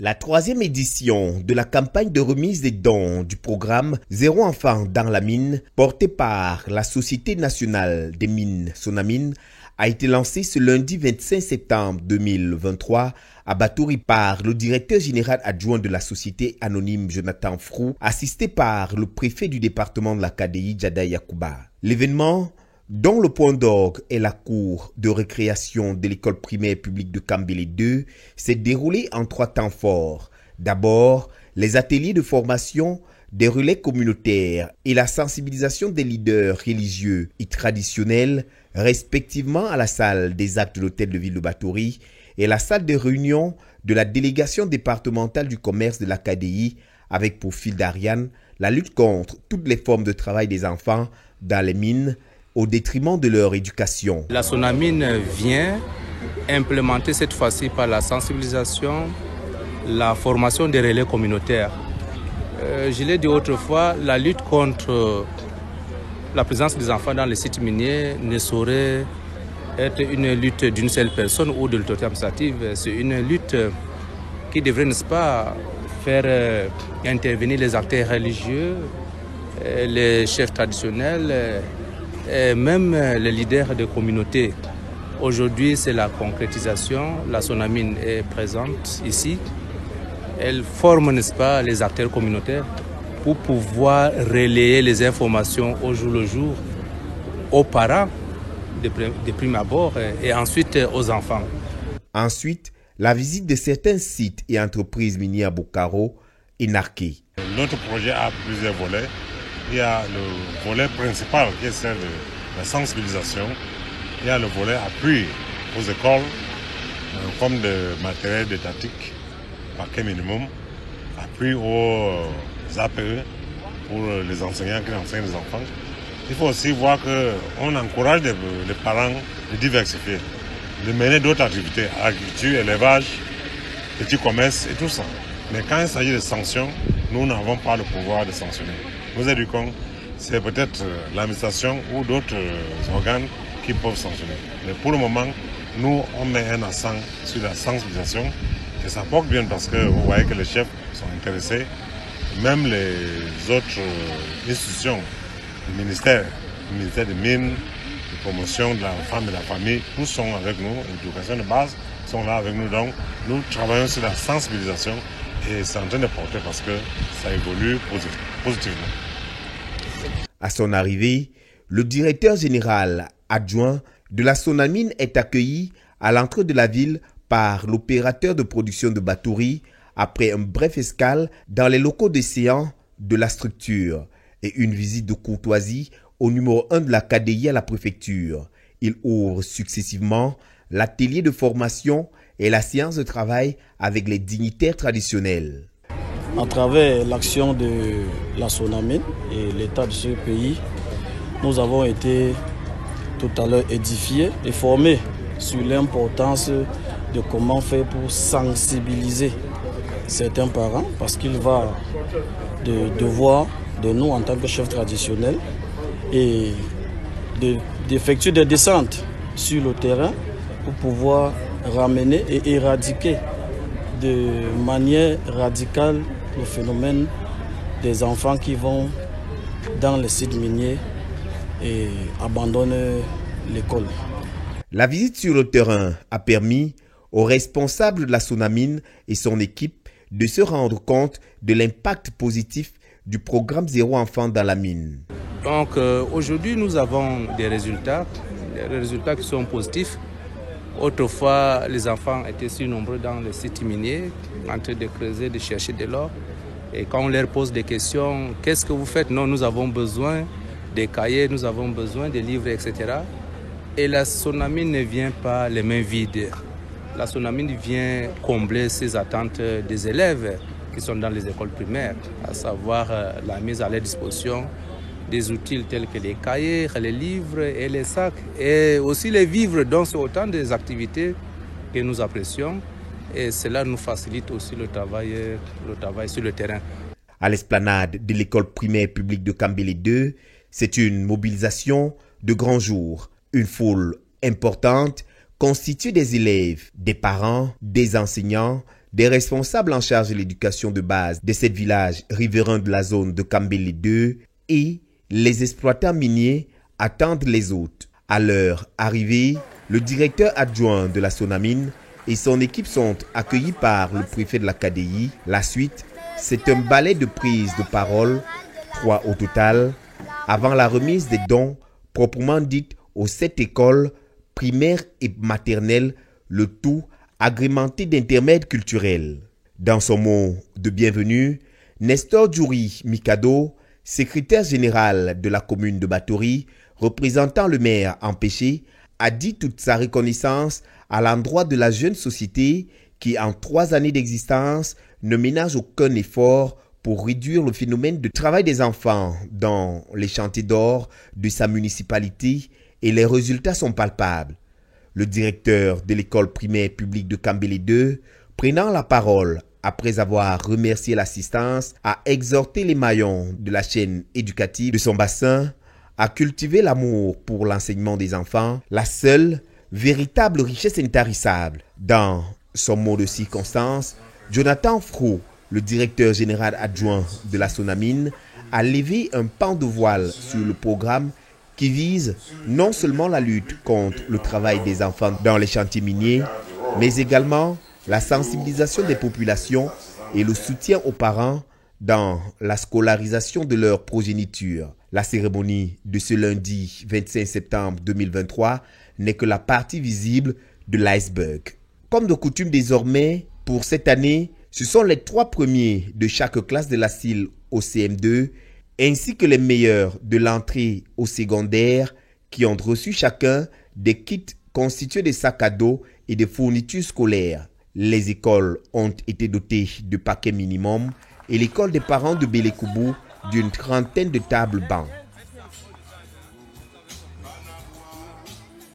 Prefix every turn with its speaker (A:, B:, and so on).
A: La troisième édition de la campagne de remise des dons du programme Zéro enfant dans la mine, porté par la Société nationale des mines Sonamine, a été lancée ce lundi 25 septembre 2023 à Batouri par le directeur général adjoint de la société anonyme Jonathan Frou, assisté par le préfet du département de la KDI Djada Yakouba. L'événement, dont le point d'orgue est la cour de récréation de l'école primaire publique de Kambélé 2, s'est déroulé en 3 temps forts. D'abord, les ateliers de formation, des relais communautaires et la sensibilisation des leaders religieux et traditionnels, respectivement à la salle des actes de l'hôtel de ville de Batouri et la salle de réunion de la délégation départementale du commerce de la KDI, avec pour fil d'Ariane la lutte contre toutes les formes de travail des enfants dans les mines, au détriment de leur éducation.
B: La Sonamine vient implémenter cette fois-ci par la sensibilisation, la formation des relais communautaires. Je l'ai dit autrefois, la lutte contre la présence des enfants dans les sites miniers ne saurait être une lutte d'une seule personne ou de l'autorité administrative. C'est une lutte qui devrait, n'est-ce pas, faire intervenir les acteurs religieux, les chefs traditionnels, et même les leaders de communautés. Aujourd'hui, c'est la concrétisation. La Sonamine est présente ici. Elle forme, n'est-ce pas, les acteurs communautaires pour pouvoir relayer les informations au jour le jour aux parents de prime abord et ensuite aux enfants.
A: Ensuite, la visite de certains sites et entreprises minières à Bokaro est marquée.
C: Notre projet a plusieurs volets. Il y a le volet principal qui est celle de la sensibilisation. Il y a le volet appui aux écoles, comme de matériel didactique, paquet minimum, appui aux APE pour les enseignants qui enseignent les enfants. Il faut aussi voir qu'on encourage les parents de diversifier, de mener d'autres activités, agriculture, élevage, petit commerce et tout ça. Mais quand il s'agit de sanctions, nous n'avons pas le pouvoir de sanctionner. Nous éduquons, c'est peut-être l'administration ou d'autres organes qui peuvent sanctionner. Mais pour le moment, nous, on met un accent sur la sensibilisation et ça porte bien parce que vous voyez que les chefs sont intéressés. Même les autres institutions, le ministère des Mines, de promotion de la femme et de la famille, tous sont avec nous, l'éducation de base sont là avec nous. Donc, nous travaillons sur la sensibilisation et c'est en train de porter parce que ça évolue positivement.
A: À son arrivée, le directeur général adjoint de la Sonamine est accueilli à l'entrée de la ville par l'opérateur de production de Batouri après un bref escale dans les locaux des séants de la structure et une visite de courtoisie au numéro 1 de la KDI à la préfecture. Il ouvre successivement l'atelier de formation et la séance de travail avec les dignitaires traditionnels.
D: À travers l'action de la Sonamine et l'État de ce pays, nous avons été tout à l'heure édifiés et formés sur l'importance de comment faire pour sensibiliser certains parents, parce qu'il va de devoir de nous en tant que chefs traditionnels et d'effectuer des descentes sur le terrain pour pouvoir ramener et éradiquer de manière radicale le phénomène des enfants qui vont dans les sites miniers et abandonnent l'école.
A: La visite sur le terrain a permis aux responsables de la Sonamine et son équipe de se rendre compte de l'impact positif du programme Zéro enfant dans la mine.
B: Donc aujourd'hui, nous avons des résultats qui sont positifs. Autrefois, les enfants étaient si nombreux dans les sites miniers, en train de creuser, de chercher de l'or. Et quand on leur pose des questions, qu'est-ce que vous faites? Non, nous avons besoin des cahiers, nous avons besoin des livres, etc. Et la Sonamine ne vient pas les mains vides. La Sonamine vient combler ces attentes des élèves qui sont dans les écoles primaires, à savoir la mise à leur disposition des outils tels que les cahiers, les livres et les sacs, et aussi les vivres. Donc c'est autant des activités que nous apprécions et cela nous facilite aussi le travail sur le terrain.
A: À l'esplanade de l'école primaire publique de Kambélé 2, c'est une mobilisation de grand jour. Une foule importante constituée des élèves, des parents, des enseignants, des responsables en charge de l'éducation de base de 7 villages riverains de la zone de Kambélé 2 et les exploitants miniers attendent les hôtes. À leur arrivée, le directeur adjoint de la Sonamine et son équipe sont accueillis par le préfet de la KDI. La suite, c'est un balai de prise de parole, 3 au total, avant la remise des dons proprement dites aux 7 écoles primaires et maternelles, le tout agrémenté d'intermèdes culturels. Dans son mot de bienvenue, Nestor Djouri Mikado, secrétaire général de la commune de Batory, représentant le maire empêché, a dit toute sa reconnaissance à l'endroit de la jeune société qui, en 3 années d'existence, ne ménage aucun effort pour réduire le phénomène de travail des enfants dans les chantiers d'or de sa municipalité et les résultats sont palpables. Le directeur de l'école primaire publique de Kambélé 2, prenant la parole après avoir remercié l'assistance, a exhorté les maillons de la chaîne éducative de son bassin à cultiver l'amour pour l'enseignement des enfants, la seule véritable richesse intarissable. Dans son mot de circonstance, Jonathan Fro, le directeur général adjoint de la Sonamine, a levé un pan de voile sur le programme qui vise non seulement la lutte contre le travail des enfants dans les chantiers miniers, mais également la sensibilisation des populations et le soutien aux parents dans la scolarisation de leur progéniture. La cérémonie de ce lundi 25 septembre 2023 n'est que la partie visible de l'iceberg. Comme de coutume désormais, pour cette année, ce sont les 3 premiers de chaque classe de la CIL au CM2 ainsi que les meilleurs de l'entrée au secondaire qui ont reçu chacun des kits constitués de sacs à dos et de fournitures scolaires. Les écoles ont été dotées de paquets minimum et l'école des parents de Bélékoubou d'une 30aine de tables bancs.